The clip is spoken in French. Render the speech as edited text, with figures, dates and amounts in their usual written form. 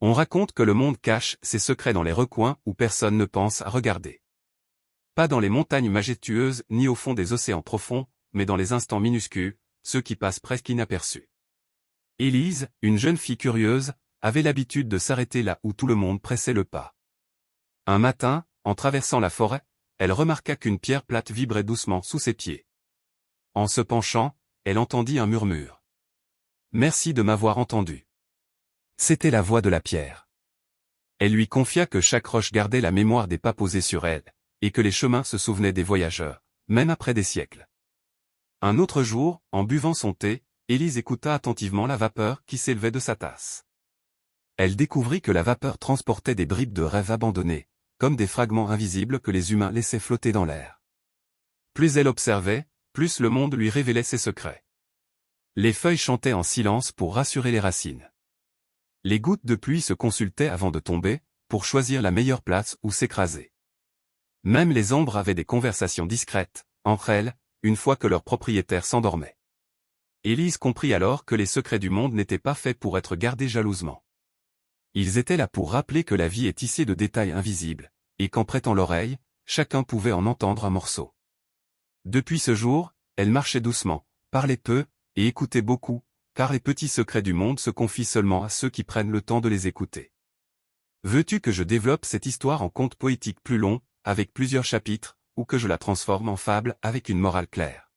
On raconte que le monde cache ses secrets dans les recoins où personne ne pense à regarder. Pas dans les montagnes majestueuses ni au fond des océans profonds, mais dans les instants minuscules, ceux qui passent presque inaperçus. Élise, une jeune fille curieuse, avait l'habitude de s'arrêter là où tout le monde pressait le pas. Un matin, en traversant la forêt, elle remarqua qu'une pierre plate vibrait doucement sous ses pieds. En se penchant, elle entendit un murmure. « Merci de m'avoir entendu. » C'était la voix de la pierre. Elle lui confia que chaque roche gardait la mémoire des pas posés sur elle, et que les chemins se souvenaient des voyageurs, même après des siècles. Un autre jour, en buvant son thé, Élise écouta attentivement la vapeur qui s'élevait de sa tasse. Elle découvrit que la vapeur transportait des bribes de rêves abandonnés, comme des fragments invisibles que les humains laissaient flotter dans l'air. Plus elle observait, plus le monde lui révélait ses secrets. Les feuilles chantaient en silence pour rassurer les racines. Les gouttes de pluie se consultaient avant de tomber, pour choisir la meilleure place où s'écraser. Même les ombres avaient des conversations discrètes, entre elles, une fois que leur propriétaire s'endormait. Élise comprit alors que les secrets du monde n'étaient pas faits pour être gardés jalousement. Ils étaient là pour rappeler que la vie est tissée de détails invisibles, et qu'en prêtant l'oreille, chacun pouvait en entendre un morceau. Depuis ce jour, elle marchait doucement, parlait peu, et écoutait beaucoup, car les petits secrets du monde se confient seulement à ceux qui prennent le temps de les écouter. Veux-tu que je développe cette histoire en conte poétique plus long, avec plusieurs chapitres, ou que je la transforme en fable avec une morale claire ?